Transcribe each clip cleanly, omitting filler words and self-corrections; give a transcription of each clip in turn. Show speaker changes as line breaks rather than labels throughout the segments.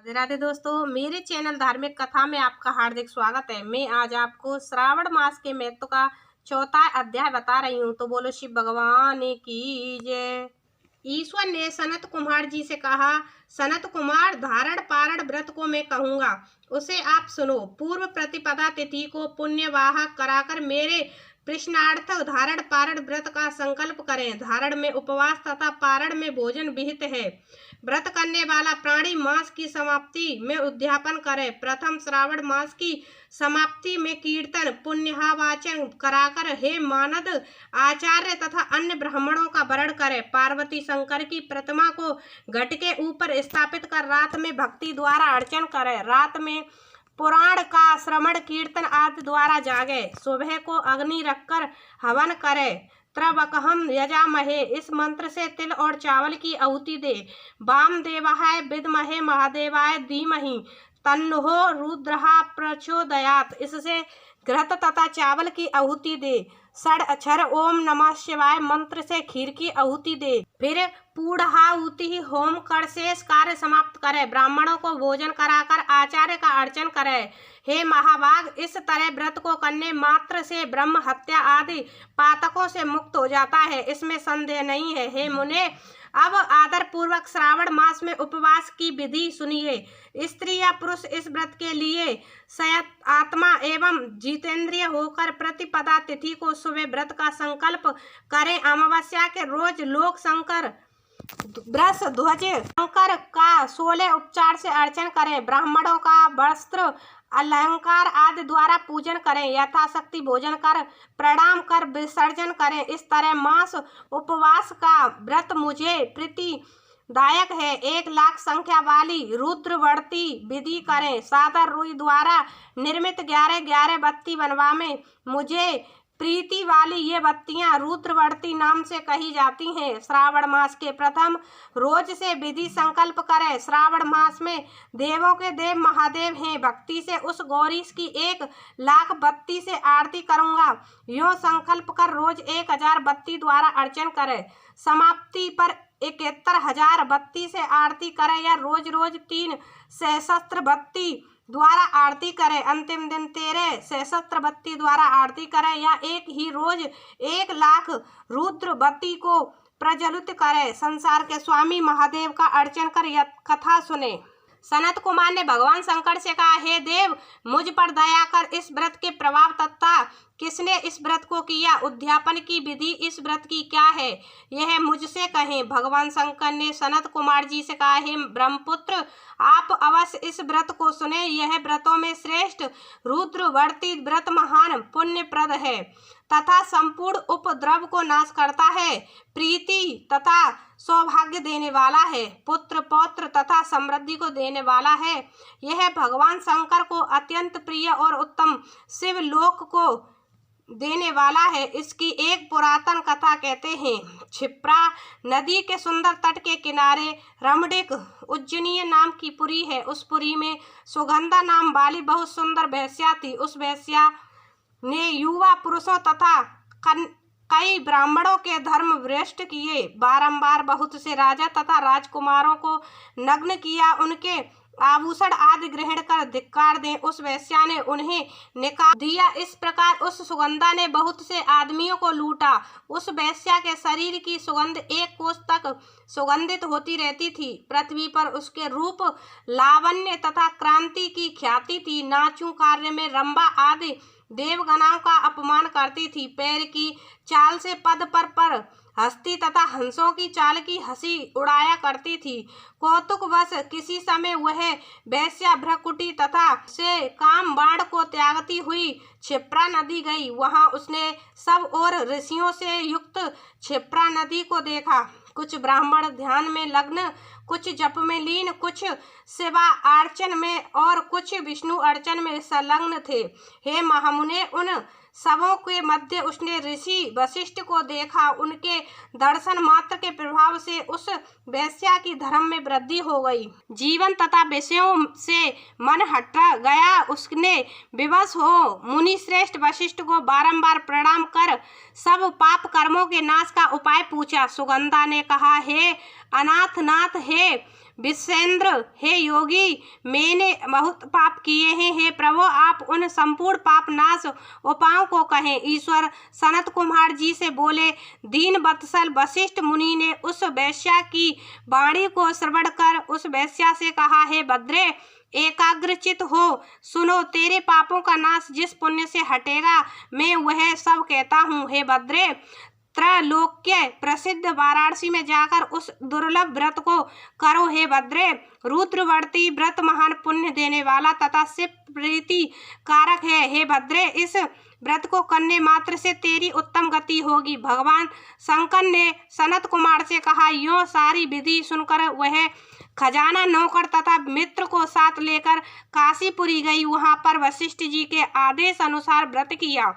राधे राधे दोस्तों, मेरे चैनल धार्मिक कथा में आपका हार्दिक स्वागत है। मैं आज आपको श्रावण मास के महत्व का चौथा अध्याय बता रही हूँ। तो बोलो शिव भगवान की जय। ईश्वर ने सनत कुमार जी से कहा, सनत कुमार, धारण पारण व्रत को मैं कहूँगा, उसे आप सुनो। पूर्व प्रतिपदा तिथि को पुण्यवाहक कराकर मेरे प्रश्नार्थ धारण पारण व्रत का संकल्प करें। धारण में उपवास तथा पारण में भोजन विहित है। व्रत करने वाला प्राणी मास की समाप्ति में उद्यापन करे। प्रथम श्रावण मास की समाप्ति में कीर्तन पुण्यवाचन कराकर हे मानद आचार्य तथा अन्य ब्राह्मणों का वरण करे। पार्वती शंकर की प्रतिमा को घट के ऊपर स्थापित कर रात में भक्ति द्वारा अर्चन करे। रात में पुराण का श्रवण कीर्तन आदि द्वारा जागे। सुबह को अग्नि रखकर हवन करे। त्र्यंबकम यजामहे, इस मंत्र से तिल और चावल की आहुति दे। वामदेवाय विद्महे महादेवाय धीमहि तन्नो रुद्रः प्रचोदयात्, इससे घृत तथा चावल की आहुति दे। षड अक्षर ओम नमः शिवाय मंत्र से खीर की आहुति दे। फिर पूर्णाहुति होम कर शेष कार्य समाप्त करे। ब्राह्मणों को भोजन कराकर आचार्य का अर्चन करे। हे महाभाग, इस तरह व्रत को करने मात्र से ब्रह्म हत्या आदि पातकों से मुक्त हो जाता है, इसमें संदेह नहीं है। हे मुने, अब आदर पूर्वक श्रावण मास में उपवास की विधि सुनिए। स्त्री या पुरुष इस व्रत के लिए संयत आत्मा एवं जितेंद्रिय होकर प्रतिपदा तिथि को सुबह व्रत का संकल्प करें। अमावस्या के रोज लोक शंकर वृष ध्वज शंकर का 16 उपचार से अर्चन करें। ब्राह्मणों का वस्त्र अलंकार आदि द्वारा पूजन करें। यथाशक्ति भोजन कर प्रणाम कर विसर्जन करें। इस तरह मास उपवास का व्रत मुझे प्रीतिदायक है। 1 लाख संख्या वाली रुद्रवर्ती विधि करें। सादर रुई द्वारा निर्मित 11 बत्ती बनवाएं। मुझे प्रीति वाली ये बत्तियां रुद्रवर्ती नाम से कही जाती हैं। श्रावण मास के प्रथम रोज से विधि संकल्प करें। श्रावण मास में देवों के देव महादेव हैं। भक्ति से उस गौरी की 1 लाख बत्ती से आरती करूंगा। यो संकल्प कर रोज 1000 बत्ती द्वारा अर्चन करें। समाप्ति पर 71,000 बत्ती से आरती करें या रोज रोज 3 सहस्त्र बत्ती द्वारा आरती करें। अंतिम दिन 13 सहस्त्र बत्ती द्वारा आरती करें या एक ही रोज 1 लाख रुद्र बत्ती को प्रज्वलित करें। संसार के स्वामी महादेव का अर्चन कर यह कथा सुने। सनत कुमार ने भगवान शंकर से कहा, हे देव, मुझ पर दया कर। इस व्रत के प्रभाव तथा किसने इस व्रत को किया, उद्यापन की विधि इस व्रत की क्या है, यह मुझसे कहें। भगवान शंकर ने सनत कुमार जी से कहा, हे ब्रह्मपुत्र, आप अवश्य इस व्रत को सुने। यह व्रतों में श्रेष्ठ रुद्रवर्ती व्रत महान पुण्यप्रद है तथा संपूर्ण उपद्रव को नाश करता है। प्रीति तथा सौभाग्य देने वाला है। पुत्र पौत्र तथा समृद्धि को देने वाला है। यह भगवान शंकर को अत्यंत प्रिय और उत्तम शिवलोक को देने वाला है। इसकी एक पुरातन कथा कहते हैं। क्षिप्रा नदी के सुंदर तट के किनारे रमणीक उज्जैनीय नाम की पुरी है। उस पुरी में सुगंधा नाम वाली बहुत सुंदर वेश्या थी। उस वेश्या ने युवा पुरुषों तथा कई ब्राह्मणों के धर्म भ्रष्ट किए। बारंबार बहुत से राजा तथा राजकुमारों को नग्न किया। उनके आभूषण आदि ग्रहण कर धिक्कार दें। उस वेश्या ने उन्हें निकाल दिया। इस प्रकार उस सुगंधा ने बहुत से आदमियों को लूटा। उस वेश्या के शरीर की सुगंध 1 कोस तक सुगंधित होती रहती थी। पृथ्वी पर उसके रूप लावण्य तथा क्रांति की ख्याति थी। नाचू कार्य में रंबा आदि देवगणाओं का अपमान करती थी। पैर की चाल से पद पर हंसती तथा हंसों की चाल की हंसी उड़ाया करती थी। कौतुकवश किसी समय वह वेश्या भ्रकुटी तथा से काम बाण को त्यागती हुई क्षिप्रा नदी गई। वहां उसने सब और ऋषियों से युक्त क्षिप्रा नदी को देखा। कुछ ब्राह्मण ध्यान में लग्न, कुछ जप में लीन, कुछ शिवा अर्चन में और कुछ विष्णु अर्चन में संलग्न थे। हे महामुने, उन सबों के मध्य उसने ऋषि वशिष्ठ को देखा। उनके दर्शन मात्र के प्रभाव से उस वेश्या की धर्म में वृद्धि हो गई। जीवन तथा विषयों से मन हट गया। उसने विवश हो मुनि श्रेष्ठ वशिष्ठ को बारंबार प्रणाम कर सब पाप कर्मों के नाश का उपाय पूछा। सुगंधा ने कहा, हे अनाथनाथ, हे विश्वेंद्र, हे योगी, मैंने बहुत पाप किए हैं। हे प्रभु, आप उन संपूर्ण पाप नाश उपायों को कहें। ईश्वर सनत कुमार जी से बोले। दीन वत्सल वशिष्ठ मुनि ने उस वैश्या की वाणी को श्रवण कर उस वैश्या से कहा, हे भद्रे, एकाग्रचित हो सुनो, तेरे पापों का नाश जिस पुण्य से हटेगा मैं वह सब कहता हूँ। हे भद्रे, त्रैलोक्य प्रसिद्ध वाराणसी में जाकर उस दुर्लभ व्रत को करो। हे भद्रे, रुद्रवर्ती व्रत महान पुण्य देने वाला तथा शिव प्रीति कारक है। हे भद्रे, इस व्रत को करने मात्र से तेरी उत्तम गति होगी। भगवान शंकर ने सनत कुमार से कहा। यों सारी विधि सुनकर वह खजाना नौकर तथा मित्र को साथ लेकर काशीपुरी गई। वहां पर वशिष्ठ जी के आदेश अनुसार व्रत किया।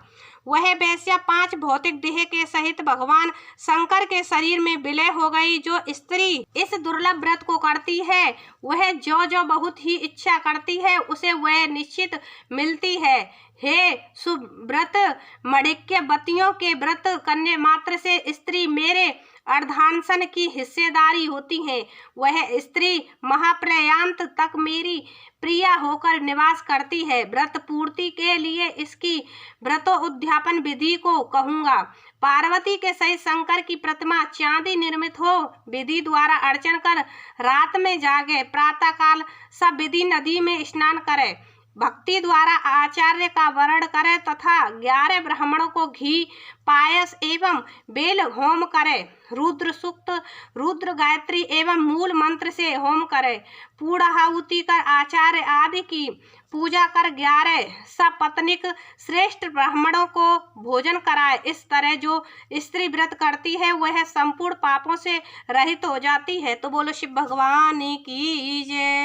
वह वैश्या 5 भौतिक देह के सहित भगवान शंकर के शरीर में विलय हो गई। जो स्त्री इस दुर्लभ व्रत को करती है वह जो बहुत ही इच्छा करती है उसे वह निश्चित मिलती है। हे सुव्रत मणिक्यवतियों के व्रत करने मात्र से स्त्री मेरे अर्धांशन की हिस्सेदारी होती है। वह स्त्री महाप्रयांत तक मेरी प्रिया होकर निवास करती है। व्रत पूर्ति के लिए इसकी व्रतोद्यापन विधि को कहूँगा। पार्वती के सहित शंकर की प्रतिमा चांदी निर्मित हो, विधि द्वारा अर्चन कर रात में जागे, प्रातः काल सब विधि नदी में स्नान करे, भक्ति द्वारा आचार्य का वरण करे तथा 11 ब्राह्मणों को घी पायस एवं बेल होम करे। रुद्र सूक्त, रुद्र गायत्री एवं मूल मंत्र से होम करे। पूर्णाहुति कर आचार्य आदि की पूजा कर 11 सपत्नीक श्रेष्ठ ब्राह्मणों को भोजन कराए। इस तरह जो स्त्री व्रत करती है वह संपूर्ण पापों से रहित हो जाती है। तो बोलो शिव भगवान की जय।